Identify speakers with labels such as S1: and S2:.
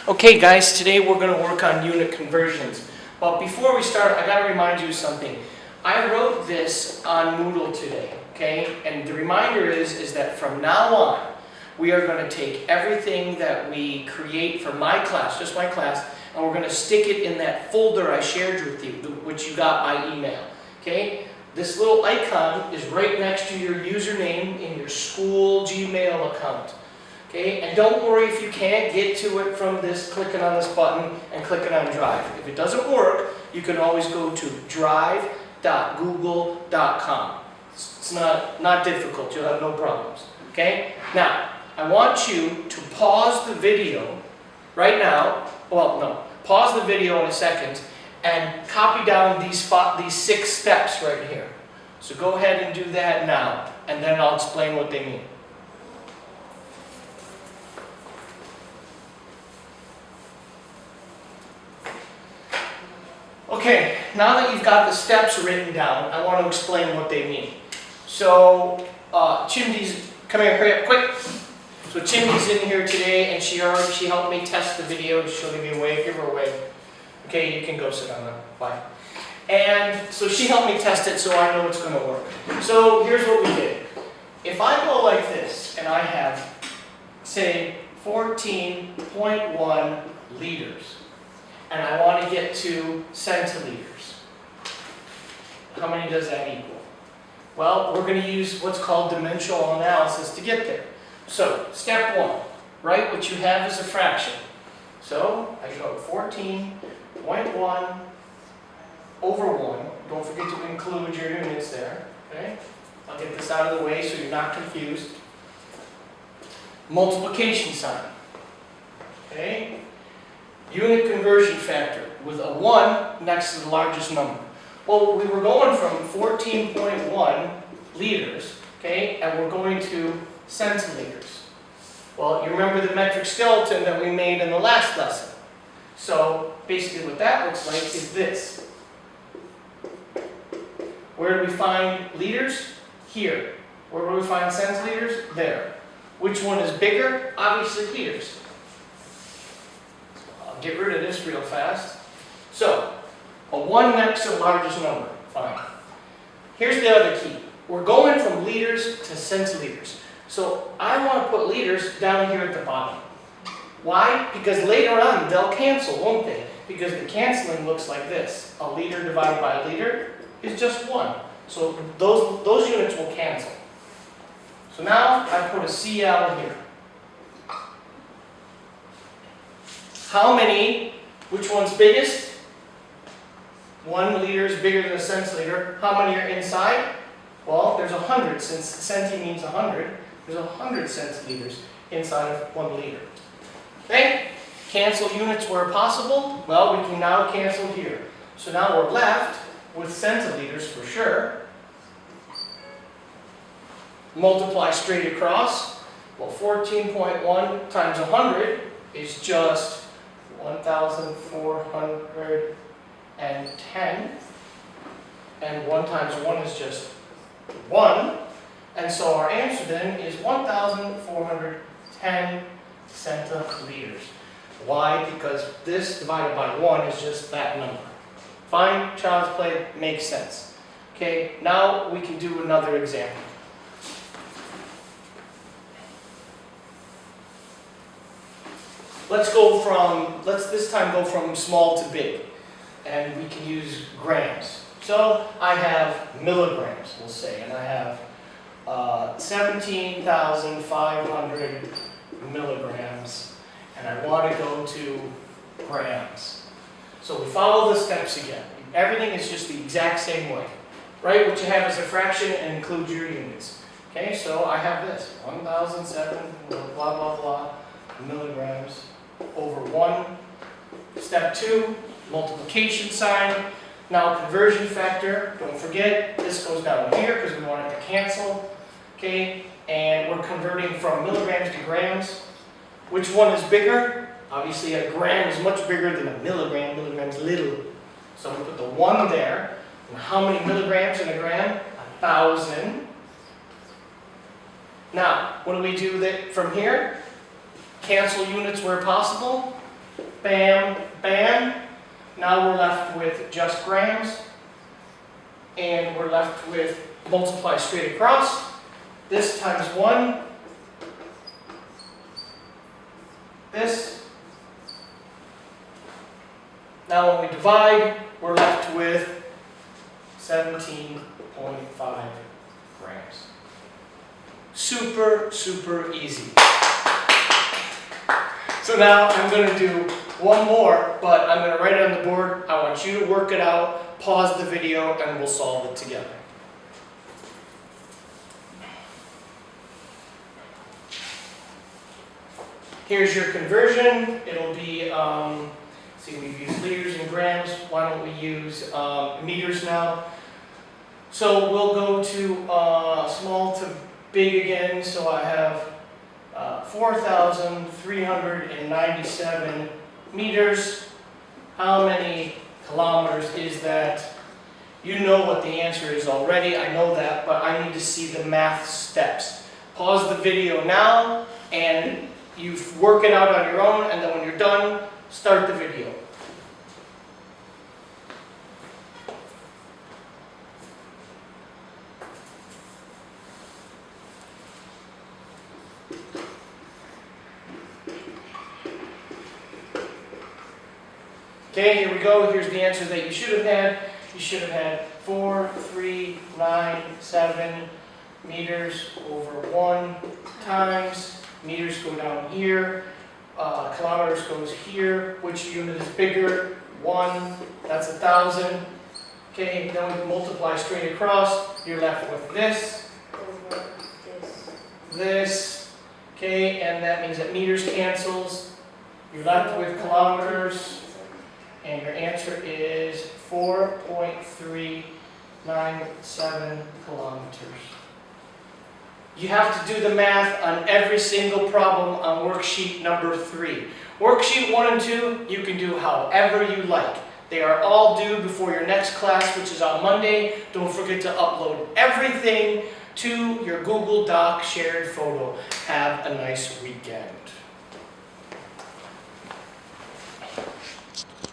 S1: Okay guys, today we're going to work on unit conversions. But before we start, I got to remind you of something. I wrote this on Moodle today, okay? And the reminder is that from now on, we are going to take everything that we create for my class, just my class, and we're going to stick it in that folder I shared with you, which you got by email, okay? This little icon is right next to your username in your school Gmail account. Okay, and don't worry if you can't get to it from this clicking on this button and clicking on Drive. If it doesn't work, you can always go to drive.google.com. It's not difficult, you'll have no problems. Okay? Now, I want you to pause the video right now. Well, no, pause the video in a second and copy down these 6 steps right here. So go ahead and do that now, and then I'll explain what they mean. Okay, now that you've got the steps written down, I want to explain what they mean. So, Chimdi's, come here, hurry up, quick. So Chimdi's in here today, and she helped me test the video. She'll give me a wave, give her a wave. Okay, you can go sit down now, bye. And so she helped me test it, so I know it's going to work. So here's what we did. If I go like this, and I have, say, 14.1 liters, and I want to get to centiliters. How many does that equal? Well, we're going to use what's called dimensional analysis to get there. So, step 1, write what you have as a fraction. So, I go 14.1 over 1. Don't forget to include your units there. Okay? I'll get this out of the way so you're not confused. Multiplication sign. Okay? Unit conversion factor with a 1 next to the largest number. Well, we were going from 14.1 liters, okay, and we're going to centiliters. Well, you remember the metric skeleton that we made in the last lesson. So, basically what that looks like is this. Where do we find liters? Here. Where do we find centiliters? There. Which one is bigger? Obviously liters. Get rid of this real fast. So, a 1 next to the largest number. Fine. Here's the other key. We're going from liters to centiliters. So, I want to put liters down here at the bottom. Why? Because later on, they'll cancel, won't they? Because the canceling looks like this. A liter divided by a liter is just 1. So, those units will cancel. So now, I put a CL here. How many, which one's biggest? 1 liter is bigger than a centiliter. How many are inside? Well, there's 100, since centi means 100. There's 100 centiliters inside of 1 liter. Okay? Cancel units where possible. Well, we can now cancel here. So now we're left with centiliters for sure. Multiply straight across. Well, 14.1 times 100 is just 1,410, and 1 times 1 is just 1, and so our answer then is 1,410 centiliters. Why? Because this divided by 1 is just that number. Fine, child's play, makes sense. Okay, now we can do another example. Let's this time go from small to big, and we can use grams. So I have milligrams, we'll say, and I have 17,500 milligrams, and I want to go to grams. So we follow the steps again. Everything is just the exact same way. Write what you have as a fraction and include your units. Okay, so I have this, 1,007, blah, blah, blah, milligrams over 1. Step 2, multiplication sign. Now conversion factor, don't forget, this goes down here because we want it to cancel. Okay, and we're converting from milligrams to grams. Which one is bigger? Obviously a gram is much bigger than a milligram. Milligram's little. So we put the 1 there. And how many milligrams in a gram? 1,000. Now, what do we do from here? Cancel units where possible. bam, bam. Now we're left with just grams, and we're left with multiply straight across. This times 1, this. Now when we divide, we're left with 17.5 grams. Super, super easy. So now I'm going to do one more, but I'm going to write it on the board. I want you to work it out, pause the video, and we'll solve it together. Here's your conversion. It'll be, see, we've used liters and grams. Why don't we use meters now? So we'll go to small to big again. So I have 4,397 meters. How many kilometers is that? You know what the answer is already. I know that, but I need to see the math steps. Pause the video now, and you work it out on your own, and then when you're done, start the video. Okay, here we go. Here's the answer that you should have had. You should have had 4,397 meters over 1 times. Meters go down here. Kilometers goes here. Which unit is bigger? 1. That's 1,000. Okay, then we multiply straight across. You're left with this. This. Okay, and that means that meters cancels. You're left with kilometers. And your answer is 4.397 kilometers. You have to do the math on every single problem on worksheet number 3. Worksheet 1 and 2, you can do however you like. They are all due before your next class, which is on Monday. Don't forget to upload everything to your Google Doc shared photo. Have a nice weekend.